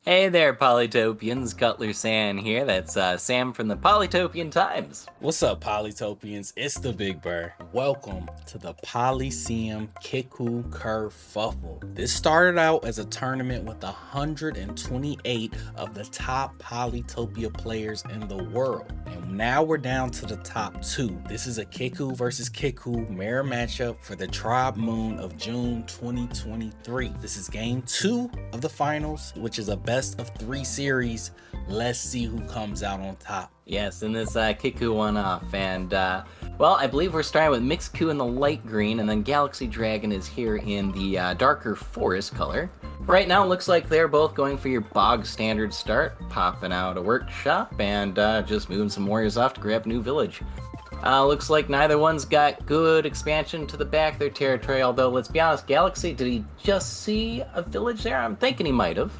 Hey there, Polytopians. Cutlersan here. That's Sam from the Polytopian Times. What's up, Polytopians? It's the Big Bird. Welcome to the Polysseum Kickoo Kerfuffle. This started out as a tournament with 128 of the top Polytopia players in the world. And now we're down to the top 2. This is a Kickoo versus Kickoo mirror matchup for the Tribe Moon of June 2023. This is game 2 of the finals, which is a best of 3 series. Let's see who comes out on top. Yes, in this Kickoo one-off. And, well, I believe we're starting with Mixku in the light green, and then Galaxy Dragon is here in the darker forest color. Right now, it looks like they're both going for your bog standard start, popping out a workshop, and just moving some warriors off to grab a new village. Looks like neither one's got good expansion to the back of their territory, although, let's be honest, Galaxy, did he just see a village there? I'm thinking he might have.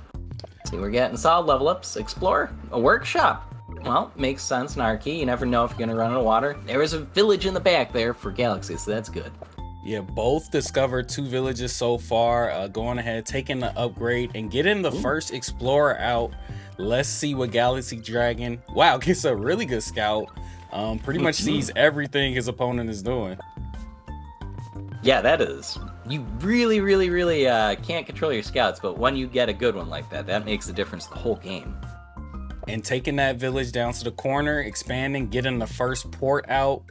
See, we're getting solid level ups. Explore, a workshop. Well, makes sense, Narky. You never know if you're going to run out of water. There is a village in the back there for Galaxy, so that's good. Yeah, both discovered 2 villages so far. Going ahead, taking the upgrade, and getting the first explorer out. Let's see what Galaxy Dragon, wow, gets a really good scout. Pretty much sees everything his opponent is doing. Yeah, that is. You really can't control your scouts, but when you get a good one like that, that makes the difference the whole game. And taking that village down to the corner, expanding, getting the first port out,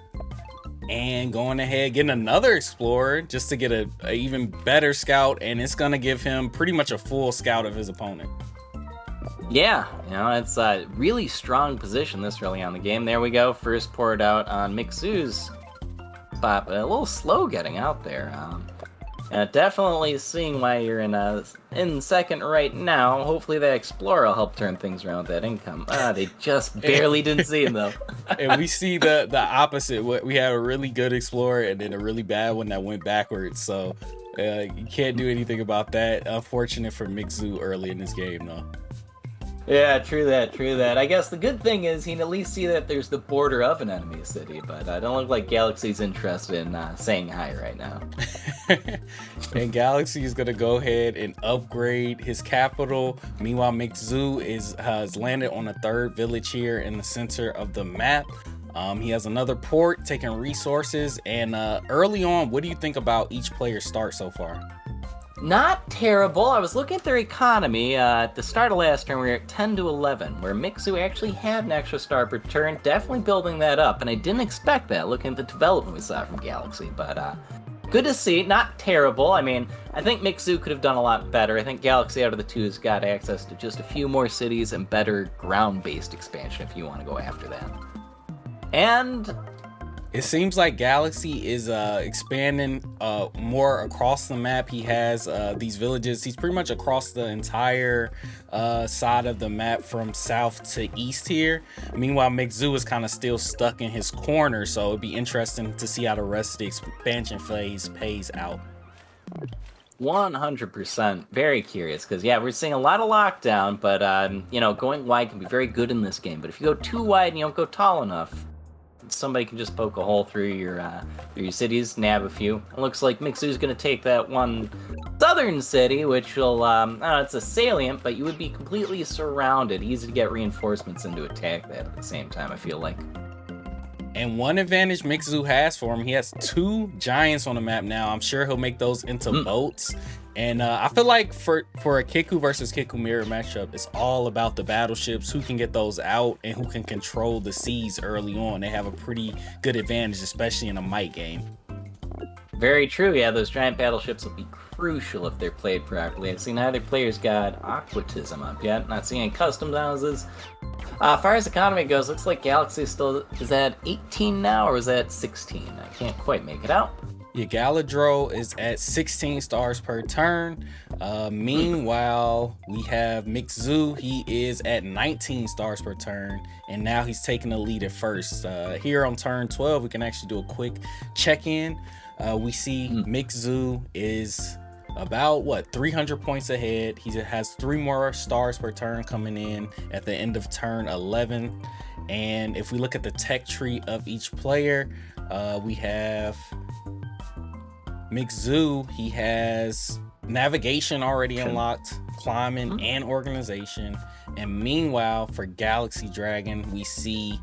and going ahead, getting another explorer just to get a even better scout, and it's gonna give him pretty much a full scout of his opponent. Yeah, you know, it's a really strong position this early on the game. There we go, first port out on Mixu's spot, but a little slow getting out there. Definitely seeing why you're in second right now. Hopefully that Explorer will help turn things around with that income. They just barely didn't see him, though. And we see the opposite. We had a really good Explorer and then a really bad one that went backwards. So you can't do anything about that. Unfortunate for Mixu early in this game, though. Yeah, true that. I guess the good thing is he can at least see that there's the border of an enemy city, but I don't look like Galaxy's interested in saying hi right now. And Galaxy is going to go ahead and upgrade his capital. Meanwhile, Mixu has landed on a 3rd village here in the center of the map. He has another port, taking resources, and early on, what do you think about each player's start so far? Not terrible. I was looking at their economy. At the start of last turn, we were at 10 to 11, where Mixu actually had an extra star per turn, definitely building that up, and I didn't expect that looking at the development we saw from Galaxy, but good to see. Not terrible. I mean, I think Mixu could have done a lot better. I think Galaxy out of the 2 has got access to just a few more cities and better ground-based expansion if you want to go after that. And it seems like Galaxy is expanding more across the map. He has these villages. He's pretty much across the entire side of the map from south to east here. Meanwhile, Mixu is kind of still stuck in his corner, so it'd be interesting to see how the rest of the expansion phase pays out. 100%. Very curious, because, yeah, we're seeing a lot of lockdown, but, you know, going wide can be very good in this game. But if you go too wide and you don't go tall enough, somebody can just poke a hole through your cities, nab a few. It looks like Mixu's going to take that one southern city, which will, I don't know, it's a salient, but you would be completely surrounded. Easy to get reinforcements in to attack that at the same time, I feel like. And one advantage Mixu has for him, he has 2 giants on the map now. I'm sure he'll make those into boats. And I feel like for a Kickoo versus Kickoo mirror matchup, it's all about the battleships, who can get those out and who can control the seas early on. They have a pretty good advantage, especially in a might game. Very true. Yeah, those giant battleships will be crucial if they're played properly. I've seen neither player's got aquatism up yet. Not seeing any custom houses. As far as economy goes, looks like Galaxy still is at 18 now, or is that 16? I can't quite make it out. Yeah, Galadro is at 16 stars per turn. Meanwhile, we have Mixu. He is at 19 stars per turn, and now he's taking the lead at first. Here on turn 12, we can actually do a quick check-in. We see Mixu is about 300 points ahead. He has 3 more stars per turn coming in at the end of turn 11. And if we look at the tech tree of each player, we have Mixu. He has navigation already unlocked. climbing, and organization. And meanwhile, for Galaxy Dragon, we see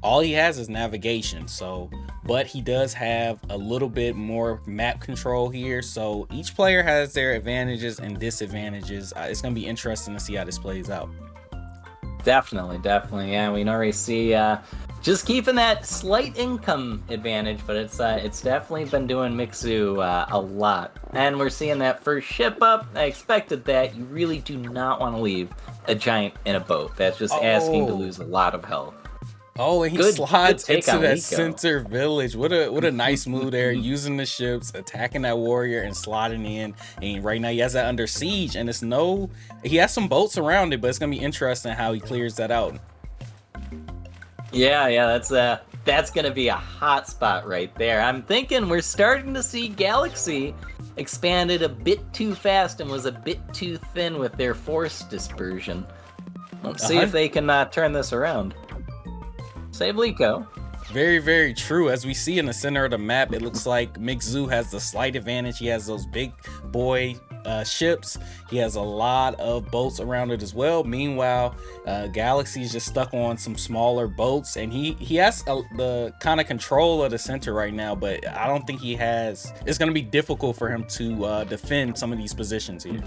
all he has is navigation. So, but he does have a little bit more map control here. So each player has their advantages and disadvantages. It's going to be interesting to see how this plays out. Definitely. Yeah, we can already see just keeping that slight income advantage, but it's definitely been doing McZoo a lot. And we're seeing that first ship up. I expected that. You really do not want to leave a giant in a boat. That's just asking to lose a lot of health. Oh, and he slides into that Liko. center village. What a nice move there, using the ships, attacking that warrior and sliding in. And right now he has that under siege, and he has some boats around it, but it's gonna be interesting how he clears that out. Yeah, that's gonna be a hot spot right there. I'm thinking we're starting to see Galaxy expanded a bit too fast and was a bit too thin with their force dispersion. Let's see if they can turn this around. Save Liko. Very, very true. As we see in the center of the map, it looks like McZoo has the slight advantage. He has those big boy ships. He has a lot of boats around it as well. Meanwhile, Galaxy's just stuck on some smaller boats, and he has the kind of control of the center right now, but I don't think it's going to be difficult for him to defend some of these positions here.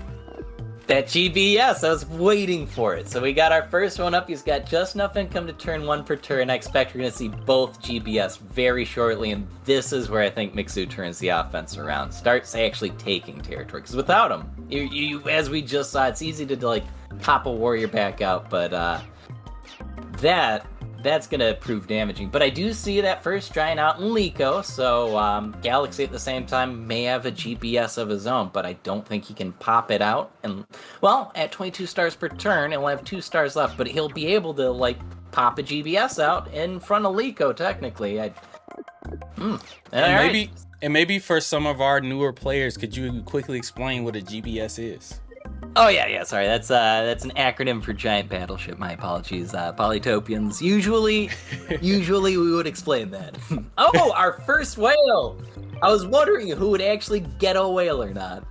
That GBS, I was waiting for it. So we got our first one up. He's got just enough income to turn one per turn. I expect we're going to see both GBS very shortly, and this is where I think McZoo turns the offense around. Starts actually taking territory, because without him, you, as we just saw, it's easy to like pop a warrior back out, but that's going to prove damaging. But I do see that first giant out in Liko, so Galaxy at the same time may have a GBS of his own, but I don't think he can pop it out. And, well, at 22 stars per turn, he'll have 2 stars left, but he'll be able to, like, pop a GBS out in front of Liko, technically. And maybe for some of our newer players, could you quickly explain what a GBS is? Oh yeah, sorry. That's an acronym for giant battleship. My apologies, Polytopians. Usually we would explain that. Oh, our first whale! I was wondering who would actually get a whale or not.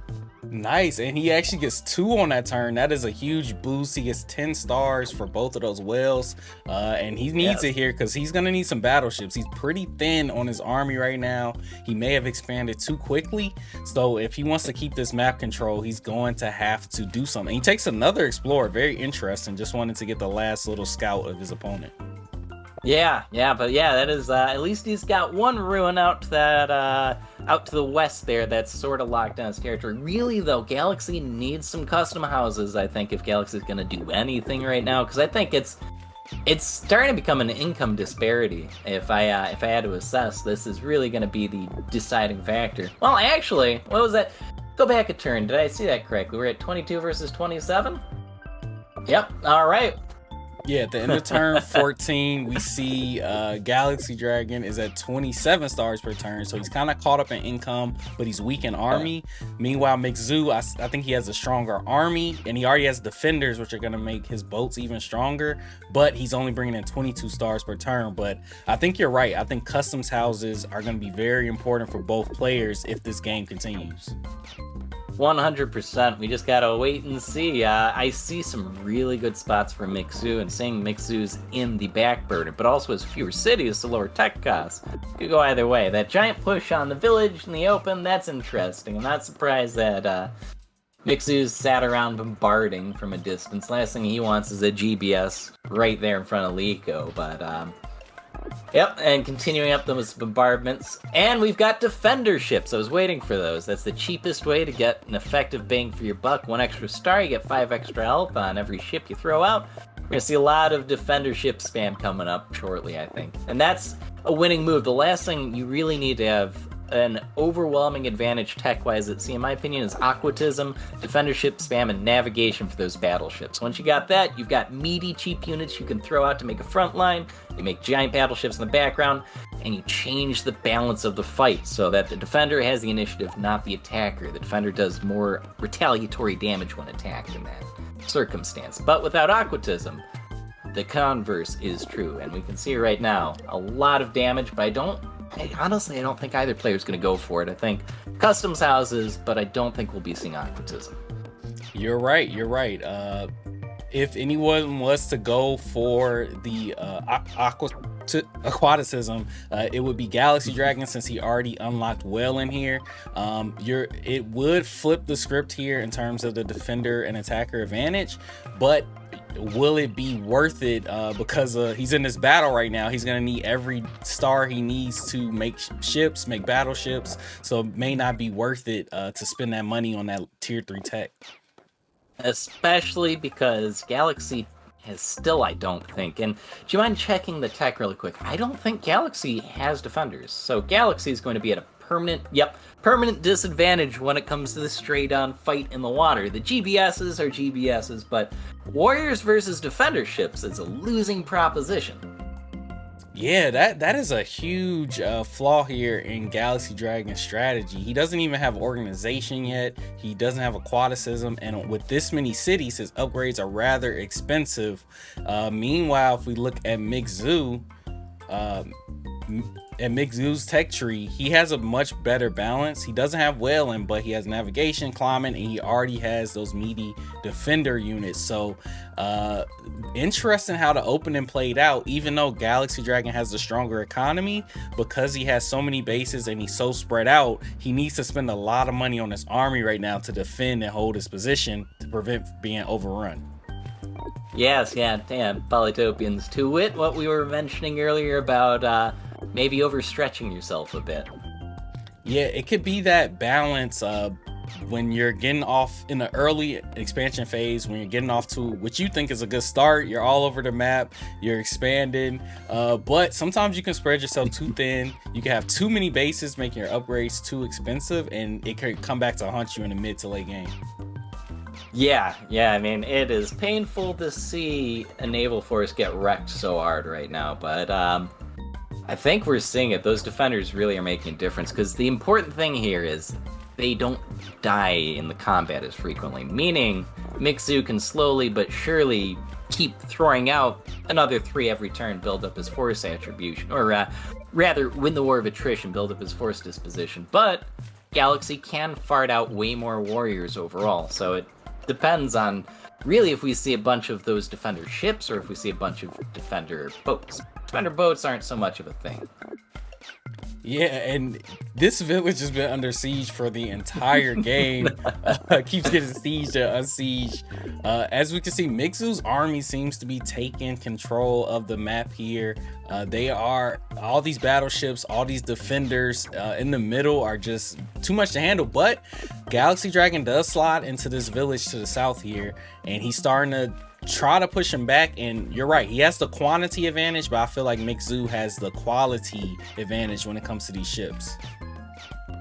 Nice, and he actually gets 2 on that turn. That is a huge boost. He gets 10 stars for both of those whales, and he needs it here because he's gonna need some battleships. He's pretty thin on his army right now. He may have expanded too quickly, so if he wants to keep this map control, he's going to have to do something. He takes another explorer, very interesting. Just wanted to get the last little scout of his opponent. Yeah, that is at least he's got one ruin out to that out to the west there that's sort of locked down his territory. Really though, Galaxy needs some custom houses, I think, if Galaxy's gonna do anything right now, because I think it's starting to become an income disparity. If I had to assess, this is really gonna be the deciding factor. Well, actually, what was that? Go back a turn. Did I see that correctly? We're at 22 versus 27? Yep, alright. Yeah, at the end of turn 14, we see Galaxy Dragon is at 27 stars per turn, so he's kind of caught up in income, but he's weak in army. Meanwhile, McZoo, I think he has a stronger army, and he already has defenders, which are going to make his boats even stronger, but he's only bringing in 22 stars per turn. But I think you're right. I think customs houses are going to be very important for both players if this game continues. 100%. We just gotta wait and see. I see some really good spots for McZoo, and seeing McZoo's in the back burner, but also has fewer cities to lower tech costs. Could go either way. That giant push on the village in the open, that's interesting. I'm not surprised that McZoo's sat around bombarding from a distance. Last thing he wants is a GBS right there in front of Liko, but yep, and continuing up those bombardments. And we've got defender ships. I was waiting for those. That's the cheapest way to get an effective bang for your buck. 1 extra star, you get 5 extra health on every ship you throw out. We're going to see a lot of defender ship spam coming up shortly, I think. And that's a winning move. The last thing you really need to have an overwhelming advantage tech-wise at sea, in my opinion, is aquatism, defender ship spam, and navigation for those battleships. Once you got that, you've got meaty, cheap units you can throw out to make a front line, you make giant battleships in the background, and you change the balance of the fight so that the defender has the initiative, not the attacker. The defender does more retaliatory damage when attacked in that circumstance. But without aquatism, the converse is true, and we can see right now a lot of damage, but honestly, I don't think either player is going to go for it. I think customs houses, but I don't think we'll be seeing aquatism. You're right. You're right. If anyone was to go for the aquaticism, it would be Galaxy Dragon, since he already unlocked whale in here. It would flip the script here in terms of the defender and attacker advantage, but will it be worth it? Because he's in this battle right now. He's gonna need every star he needs to make ships, make battleships. So it may not be worth it to spend that money on that tier 3 tech. Especially because Galaxy has still, I don't think, and do you mind checking the tech really quick? I don't think Galaxy has defenders, so Galaxy is going to be at a permanent disadvantage when it comes to the straight-on fight in the water. The GBSs are GBSs, but Warriors versus Defender ships is a losing proposition. Yeah, that is a huge flaw here in Galaxy Dragon's strategy. He doesn't even have organization yet. He doesn't have aquaticism, and with this many cities, his upgrades are rather expensive. Meanwhile, if we look at Mixu, Mixu's tech tree, he has a much better balance. He doesn't have whaling, but he has navigation, climbing, and he already has those meaty defender units. So interesting how the opening played out. Even though Galaxy Dragon has the stronger economy, because he has so many bases and he's so spread out, he needs to spend a lot of money on his army right now to defend and hold his position to prevent being overrun. Yes, yeah, damn, Polytopians, to wit what we were mentioning earlier about maybe overstretching yourself a bit. Yeah, it could be that balance when you're getting off in the early expansion phase, when you're getting off to what you think is a good start. You're all over the map, you're expanding, but sometimes you can spread yourself too thin. You can have too many bases, making your upgrades too expensive, and it could come back to haunt you in the mid to late game. Yeah, I mean, it is painful to see a naval force get wrecked so hard right now, but I think we're seeing it. Those defenders really are making a difference, because the important thing here is they don't die in the combat as frequently, meaning Mixu can slowly but surely keep throwing out another 3 every turn, build up his force attribution, or rather win the war of attrition, build up his force disposition, but Galaxy can fart out way more warriors overall, so it depends on really if we see a bunch of those defender ships or if we see a bunch of defender boats. Defender boats aren't so much of a thing. Yeah, and this village has been under siege for the entire game. Keeps getting sieged and unsieged. As we can see, Mixu's army seems to be taking control of the map here. They are, all these battleships, all these defenders in the middle are just too much to handle, but Galaxy Dragon does slide into this village to the south here, and he's starting to try to push him back. And you're right, he has the quantity advantage, but I feel like Mixu has the quality advantage when it comes to these ships.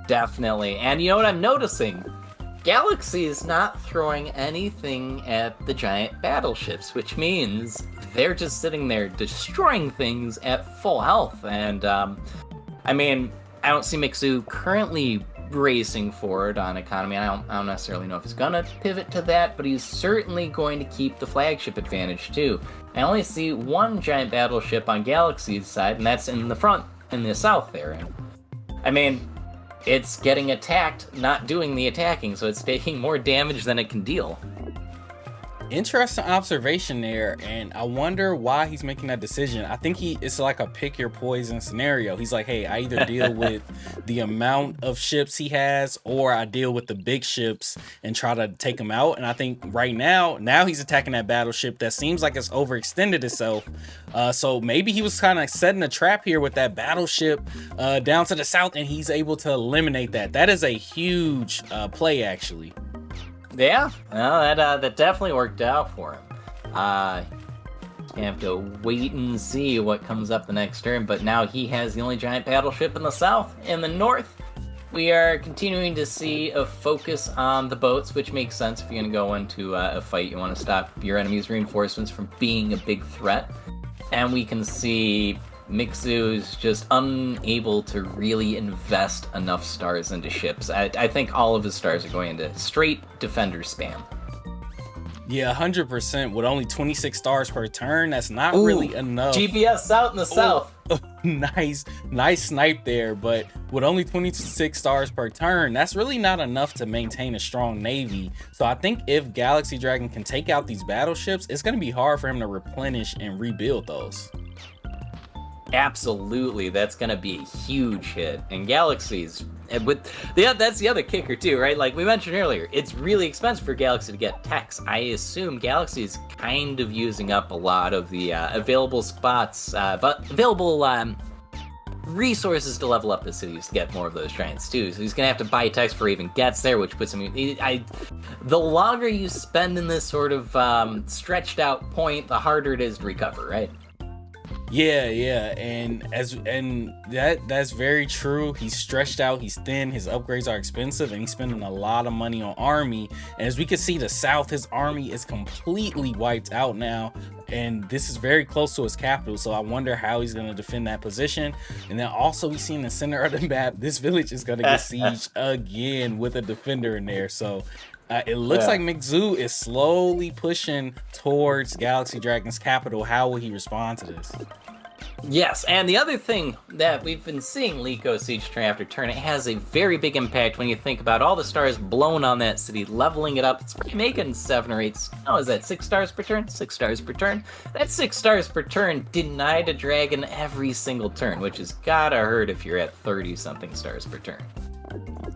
Definitely. And you know what I'm noticing? Galaxy is not throwing anything at the giant battleships, which means they're just sitting there destroying things at full health. And I mean, I don't see Mixu currently racing forward on economy. I don't necessarily know if he's gonna pivot to that, but he's certainly going to keep the flagship advantage too. I only see one giant battleship on Galaxy's side, and that's in the front, in the south there. And I mean, it's getting attacked, not doing the attacking, so it's taking more damage than it can deal. Interesting observation there, and I wonder why he's making that decision. I think it's like a pick your poison scenario. He's like, hey, I either deal with the amount of ships he has, or I deal with the big ships and try to take them out. And I think right now he's attacking that battleship that seems like it's overextended itself. So maybe he was kind of setting a trap here with that battleship down to the south, and he's able to eliminate that. That is a huge play, actually. Yeah, well, that definitely worked out for him. Gonna have to wait and see what comes up the next turn, but now he has the only giant battleship in the south. In the north, we are continuing to see a focus on the boats, which makes sense. If you're gonna go into a fight, you want to stop your enemy's reinforcements from being a big threat. And we can see Mixu is just unable to really invest enough stars into ships. I think all of his stars are going into straight defender spam. Yeah, 100%. With only 26 stars per turn, that's not really enough. GPS out in the south. Nice snipe there, but with only 26 stars per turn, that's really not enough to maintain a strong navy. So I think if Galaxy Dragon can take out these battleships, it's going to be hard for him to replenish and rebuild those. Absolutely, that's going to be a huge hit. And Galaxy's, that's the other kicker too, right? Like we mentioned earlier, it's really expensive for Galaxy to get techs. I assume Galaxy is kind of using up a lot of the available spots, available resources to level up the cities to get more of those giants too. So he's gonna have to buy techs before he even gets there, which puts him. The longer you spend in this sort of stretched out point, the harder it is to recover, right? Yeah, and that's very true. He's stretched out, he's thin, his upgrades are expensive, and he's spending a lot of money on army. And as we can see, the south, his army is completely wiped out now, and this is very close to his capital, so I wonder how he's going to defend that position. And then also we see in the center of the map, this village is going to get sieged again with a defender in there. So it looks like Mixu is slowly pushing towards Galaxy Dragon's capital. How will he respond to this? Yes, and the other thing that we've been seeing Liko siege turn after turn, it has a very big impact when you think about all the stars blown on that city, leveling it up. It's making 7 or 8, no, is that 6 stars per turn? 6 stars per turn? That's 6 stars per turn denied a dragon every single turn, which has gotta hurt if you're at 30-something stars per turn.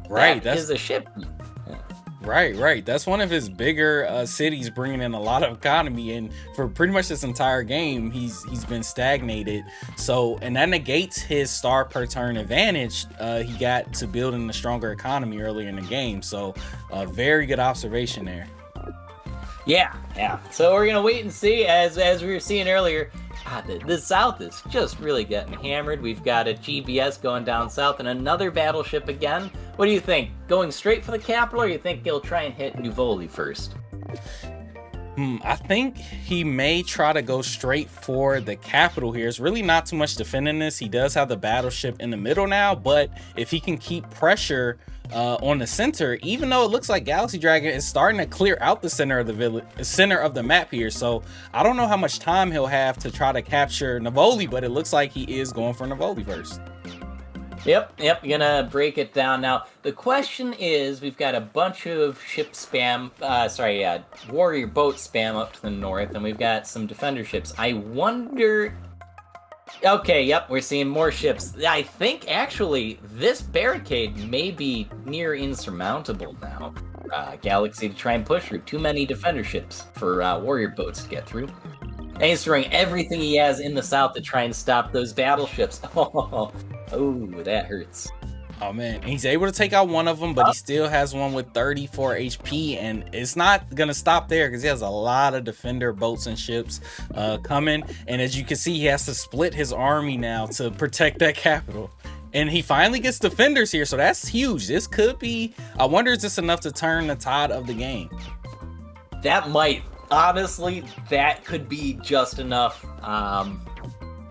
Right, that is a ship. Right. That's one of his bigger cities, bringing in a lot of economy, and for pretty much this entire game, he's been stagnated. So, and that negates his star per turn advantage he got to building a stronger economy earlier in the game. So, very good observation there. Yeah. So we're gonna wait and see. As we were seeing earlier, the south is just really getting hammered. We've got a GBS going down south and another battleship again. What do you think? Going straight for the capital, or you think he'll try and hit Nuvoli first? I think he may try to go straight for the capital here. It's really not too much defending this. He does have the battleship in the middle now, but if he can keep pressure on the center, even though it looks like Galaxy Dragon is starting to clear out the center of the village, center of the map here. So I don't know how much time he'll have to try to capture Navoli, but it looks like he is going for Navoli first. Yep, gonna break it down now. The question is, we've got a bunch of ship spam, warrior boat spam up to the north, and we've got some defender ships. I wonder... Okay, yep, we're seeing more ships. I think, actually, this barricade may be near insurmountable now. Galaxy to try and push through. Too many defender ships for warrior boats to get through. And he's throwing everything he has in the south to try and stop those battleships. Oh, that hurts. Oh man, and he's able to take out one of them, but he still has one with 34 HP, and it's not gonna stop there because he has a lot of defender boats and ships coming. And as you can see, he has to split his army now to protect that capital. And he finally gets defenders here, so that's huge. This could be, I wonder, is this enough to turn the tide of the game? That might. Honestly, that could be just enough.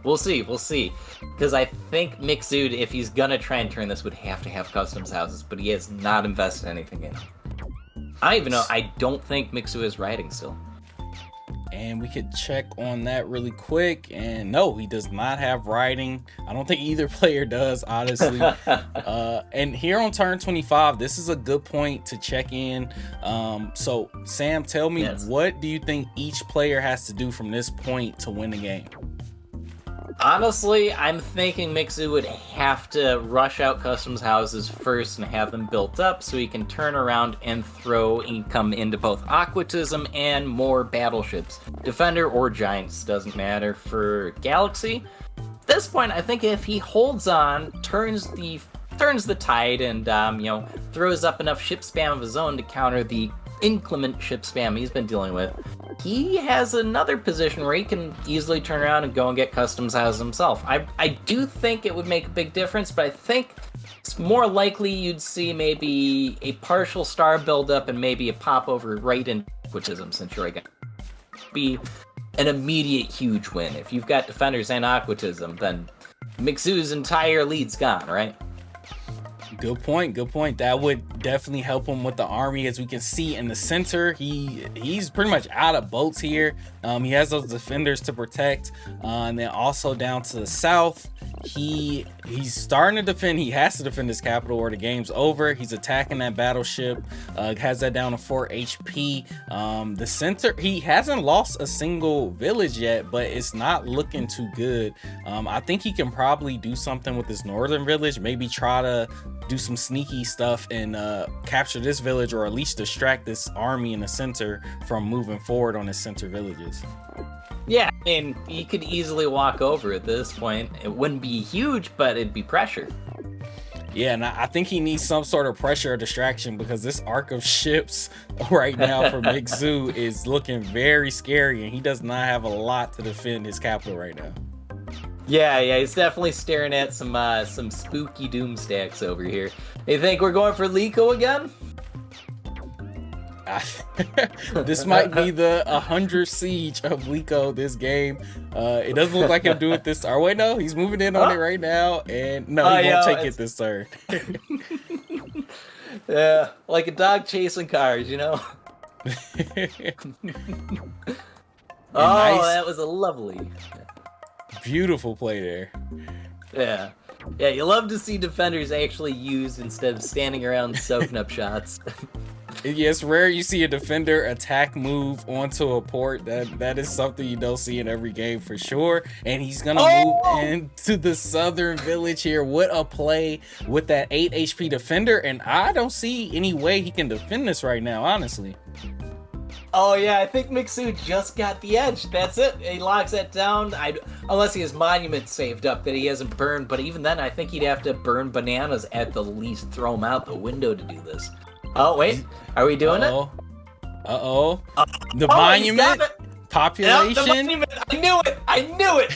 We'll see. Because I think Mixu, if he's gonna try and turn this, would have to have customs houses, but he has not invested anything in them. I don't think Mixu is riding still. And we could check on that really quick, and no, he does not have riding. I don't think either player does, honestly. And here on turn 25, this is a good point to check in. So Sam, tell me, what do you think each player has to do from this point to win the game? Honestly, I'm thinking Mixu would have to rush out customs houses first and have them built up so he can turn around and throw income into both Aquatism and more battleships. Defender or Giants, doesn't matter for Galaxy. At this point, I think if he holds on, turns the tide, and throws up enough ship spam of his own to counter the inclement ship spam he's been dealing with, he has another position where he can easily turn around and go and get customs houses himself. I do think it would make a big difference, but I think it's more likely you'd see maybe a partial star buildup and maybe a pop over right in Aquatism, since you're going to be an immediate huge win. If you've got defenders and Aquatism, then Mixu's entire lead's gone, right? Good point. Good point. That would definitely help him with the army. As we can see in the center, he's pretty much out of boats here. He has those defenders to protect, and then also down to the south, he's starting to defend. He has to defend his capital or the game's over. He's attacking that battleship. Has that down to 4 HP. The center, he hasn't lost a single village yet, but it's not looking too good. I think he can probably do something with this northern village. Maybe try to do some sneaky stuff and capture this village, or at least distract this army in the center from moving forward on his center villages. Yeah, I mean, he could easily walk over at this point. It wouldn't be huge, but it'd be pressure. Yeah, and I think he needs some sort of pressure or distraction, because this arc of ships right now for Mixu is looking very scary, and he does not have a lot to defend his capital right now. Yeah, he's definitely staring at some spooky doom stacks over here. You think we're going for Liko again? This might be the 100 siege of Liko this game. It doesn't look like he'll do it this. Or wait, no, he's moving in on it right now, and no, he won't take it this turn. Yeah, like a dog chasing cars, you know. Nice. That was a lovely. Beautiful play there. Yeah, you love to see defenders actually used instead of standing around soaking up shots. Yeah, it's rare you see a defender attack move onto a port. That is something you don't see in every game for sure. And he's gonna move into the southern village here. What a play with that 8 HP defender, and I don't see any way he can defend this right now, honestly. Oh yeah, I think Mixu just got the edge. That's it. He locks that down. Unless he has monument saved up that he hasn't burned, but even then I think he'd have to burn bananas at the least, throw them out the window to do this. Oh wait, are we doing it? The monument population. Yep, the monument. I knew it.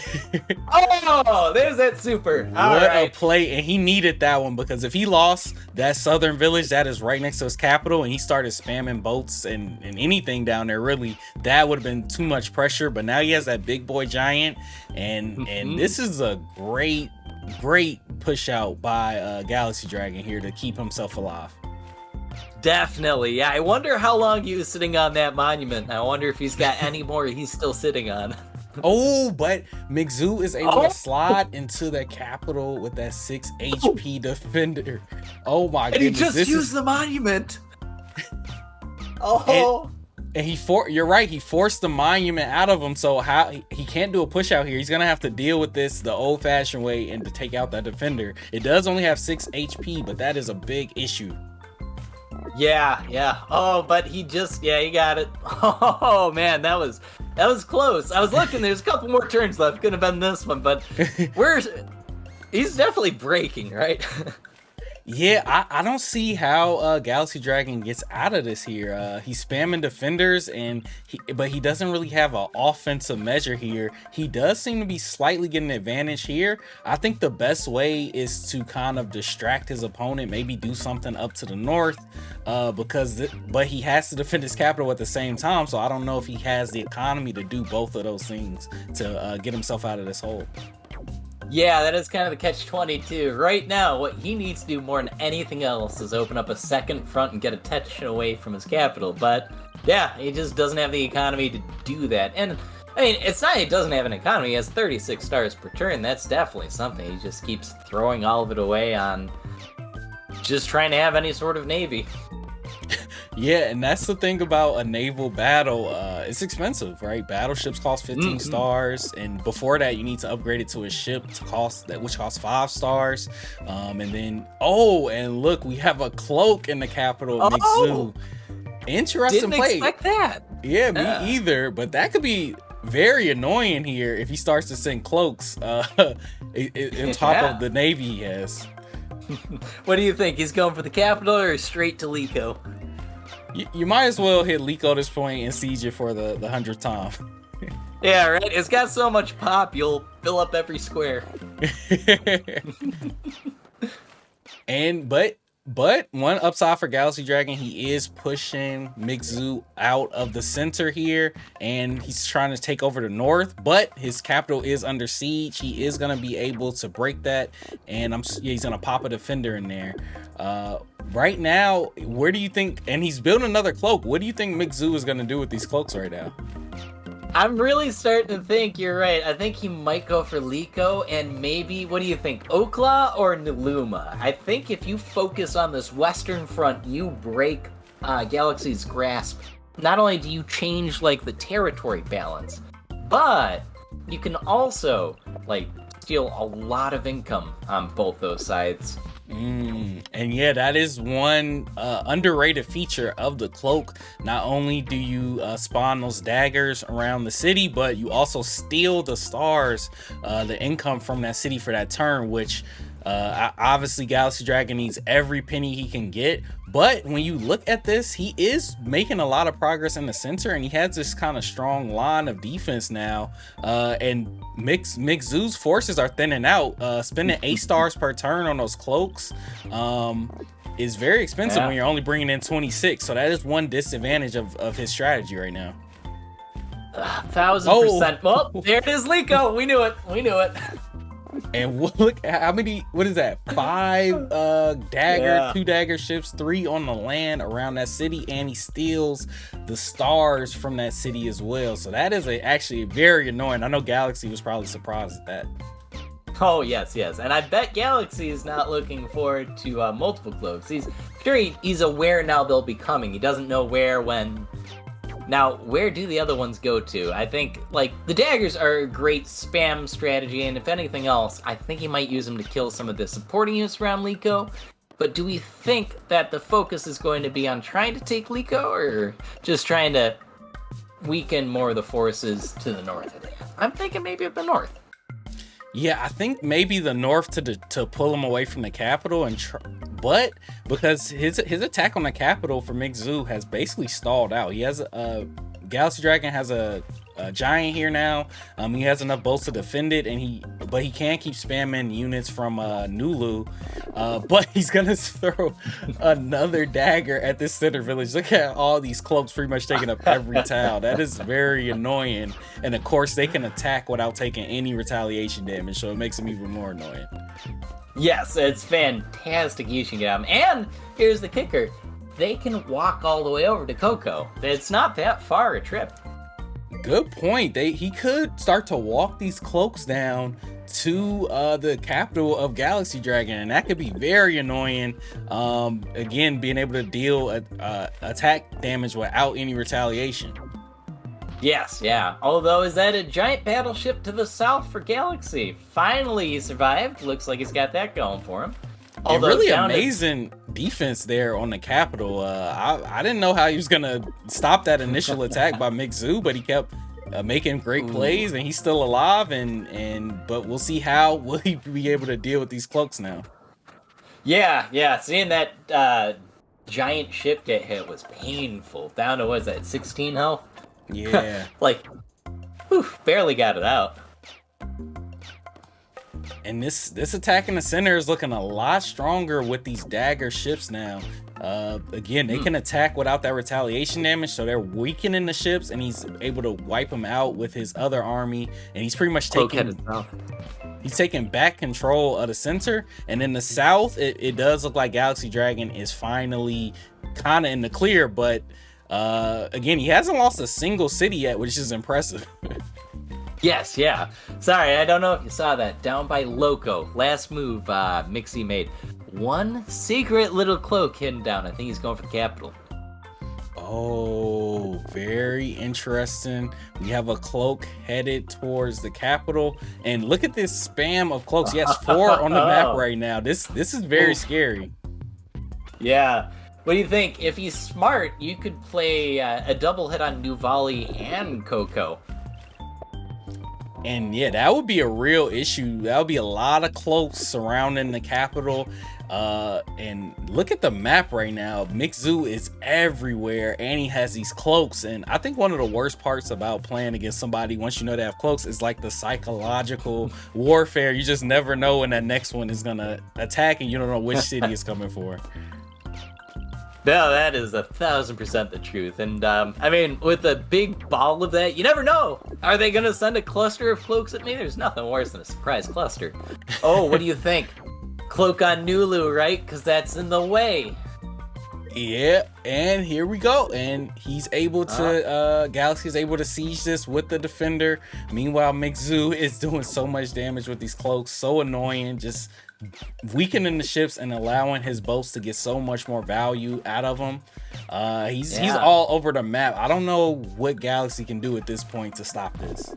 Oh, there's that super. What a play, and he needed that one, because if he lost that southern village that is right next to his capital and he started spamming boats and anything down there, really, that would have been too much pressure. But now he has that big boy giant, and this is a great push out by Galaxy Dragon here to keep himself alive. Definitely, yeah. I wonder how long he was sitting on that monument. I wonder if he's got any more he's still sitting on. Oh, but Mixu is able to slide into the capital with that 6 HP defender. Oh my goodness. And he just used the monument. Oh. And you're right, he forced the monument out of him, so how he can't do a push out here. He's gonna have to deal with this the old-fashioned way and to take out that defender. It does only have 6 HP, but that is a big issue. Yeah. Oh, but he got it. Oh man, that was close. I was looking, there's a couple more turns left. Could have been this one, but he's definitely breaking, right? Yeah, I don't see how Galaxy Dragon gets out of this here. He's spamming defenders, but he doesn't really have an offensive measure here. He does seem to be slightly getting an advantage here. I think the best way is to kind of distract his opponent, maybe do something up to the north, but he has to defend his capital at the same time, so I don't know if he has the economy to do both of those things to get himself out of this hole. Yeah, that is kind of the catch-22. Right now, what he needs to do more than anything else is open up a second front and get attention away from his capital. But, yeah, he just doesn't have the economy to do that. And, I mean, it's not he doesn't have an economy. He has 36 stars per turn. That's definitely something. He just keeps throwing all of it away on just trying to have any sort of navy. Yeah, and that's the thing about a naval battle. It's expensive, right? Battleships cost 15 stars, and before that, you need to upgrade it to a ship which costs 5 stars. And then, and look, we have a cloak in the capital, Mixu. Interesting play. Didn't expect that. Yeah, me either. But that could be very annoying here if he starts to send cloaks on top of the navy he has. What do you think? He's going for the capital or straight to Liko? You might as well hit Liko at this point and siege it for the 100th time. Yeah, right? It's got so much pop, you'll fill up every square. But But one upside for Galaxy Dragon, he is pushing Mixu out of the center here, and he's trying to take over the north, but his capital is under siege. He is going to be able to break that, and he's going to pop a defender in there. Right now, where do you think, and he's building another cloak, what do you think Mixu is going to do with these cloaks right now? I'm really starting to think you're right. I think he might go for Liko and maybe, what do you think, Okla or Niluma? I think if you focus on this western front, you break Galaxy's grasp. Not only do you change, like, the territory balance, but you can also, like, steal a lot of income on both those sides. And yeah, that is one underrated feature of the cloak. Not only do you spawn those daggers around the city, but you also steal the stars, the income from that city for that turn, which obviously Galaxy Dragon needs every penny he can get. But when you look at this, he is making a lot of progress in the center, and he has this kind of strong line of defense now. And Mixu's forces are thinning out. Spending 8 stars per turn on those cloaks is very expensive when you're only bringing in 26. So that is one disadvantage of his strategy right now. 1000%. Well, there it is, Liko. We knew it. And look at how many, what is that? 5 dagger, 2 dagger ships, 3 on the land around that city, and he steals the stars from that city as well. So that is actually very annoying. I know Galaxy was probably surprised at that. Oh, yes. And I bet Galaxy is not looking forward to multiple cloaks. He's aware now they'll be coming. He doesn't know where, when. Now, where do the other ones go to? I think, like, the daggers are a great spam strategy, and if anything else, I think he might use them to kill some of the supporting units around Liko. But do we think that the focus is going to be on trying to take Liko, or just trying to weaken more of the forces to the north of it? I'm thinking maybe at the north. Yeah, I think maybe the north to pull him away from the capital, but because his attack on the capital for Mixu has basically stalled out. He has Galaxy Dragon has a giant here now. He has enough bolts to defend it, but he can keep spamming units from Nulu. But he's gonna throw another dagger at this center village. Look at all these cloaks pretty much taking up every tile. That is very annoying. And of course, they can attack without taking any retaliation damage, so it makes them even more annoying. Yes, it's fantastic you can get them. And here's the kicker. They can walk all the way over to Coco. It's not that far a trip. Good point. He could start to walk these cloaks down to the capital of Galaxy Dragon, and that could be very annoying. Again, being able to deal attack damage without any retaliation. Yes, yeah. Although, is that a giant battleship to the south for Galaxy? Finally, he survived. Looks like he's got that going for him. Although really amazing defense there on the capital. I didn't know how he was gonna stop that initial attack by Mixu, but he kept making great plays, and he's still alive. But we'll see how will he be able to deal with these cloaks now. Yeah. Seeing that giant ship get hit was painful. Down to, what is that, 16 health? Yeah. Like, whew, barely got it out. And this attack in the center is looking a lot stronger with these dagger ships now. Again, they can attack without that retaliation damage, so they're weakening the ships, and he's able to wipe them out with his other army. And he's pretty much taking back control of the center. And in the south, it does look like Galaxy Dragon is finally kind of in the clear, but again, he hasn't lost a single city yet, which is impressive. Yes, yeah. Sorry, I don't know if you saw that. Down by Loco. Last move Mixie made. One secret little cloak hidden down. I think he's going for the capital. Oh, very interesting. We have a cloak headed towards the capital. And look at this spam of cloaks. Yes, 4 on the map right now. This is very scary. Yeah. What do you think? If he's smart, you could play a double hit on Nuvali and Coco. And yeah, that would be a real issue. That would be a lot of cloaks surrounding the capital. And look at the map right now. Mixu is everywhere, and he has these cloaks. And I think one of the worst parts about playing against somebody, once you know they have cloaks, is like the psychological warfare. You just never know when that next one is gonna attack, and you don't know which city is coming for. No, that is 1,000% the truth. And, I mean, with a big ball of that, you never know. Are they going to send a cluster of cloaks at me? There's nothing worse than a surprise cluster. Oh, what do you think? Cloak on Nulu, right? Because that's in the way. Yeah, and here we go. And he's able to, Galaxy is able to siege this with the defender. Meanwhile, Mixu is doing so much damage with these cloaks. So annoying, just weakening the ships and allowing his boats to get so much more value out of them. He's all over the map. I don't know what Galaxy can do at this point to stop this.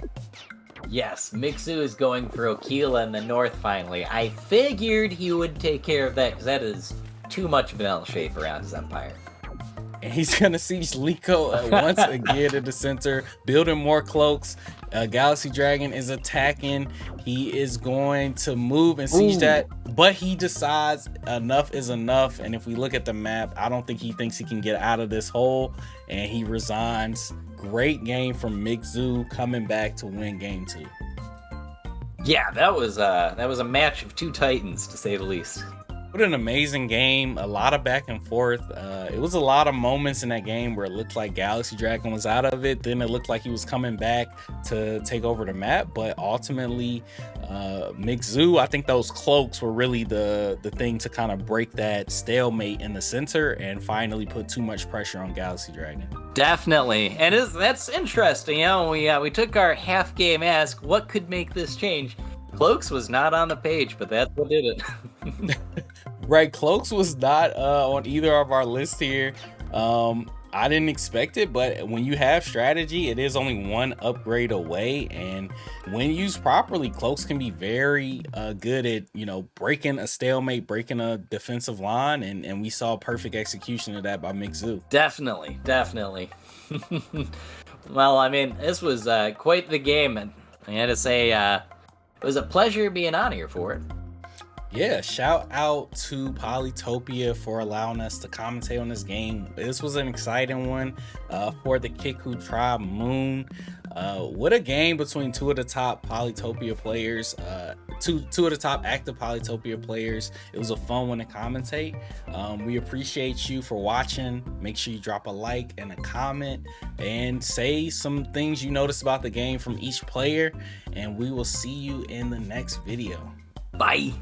Yes, Mixu is going for Okila in the north finally. I figured he would take care of that because that is too much of an L shape around his empire. And he's gonna siege Liko once again in the center, building more cloaks. Galaxy Dragon is attacking. He is going to move and siege that, but he decides enough is enough. And if we look at the map, I don't think he thinks he can get out of this hole, and he resigns. Great game from Mixu coming back to win game 2. Yeah, that was a match of two titans, to say the least. What an amazing game. A lot of back and forth. It was a lot of moments in that game where it looked like Galaxy Dragon was out of it. Then it looked like he was coming back to take over the map. But ultimately, Mixu, I think those cloaks were really the thing to kind of break that stalemate in the center and finally put too much pressure on Galaxy Dragon. Definitely. And that's interesting. You know, we took our half game ask, what could make this change? Cloaks was not on the page, but that's what did it. Right, Cloaks was not on either of our lists here. I didn't expect it, but when you have strategy, it is only one upgrade away, and when used properly, Cloaks can be very good at, you know, breaking a stalemate, breaking a defensive line, and we saw perfect execution of that by Mixu. Definitely. Well, I mean, this was quite the game, and I had to say, it was a pleasure being on here for it. Yeah, shout out to Polytopia for allowing us to commentate on this game. This was an exciting one for the Kickoo Tribe Moon. What a game between two of the top Polytopia players, two of the top active Polytopia players. It was a fun one to commentate. We appreciate you for watching. Make sure you drop a like and a comment and say some things you noticed about the game from each player, and we will see you in the next video. Bye.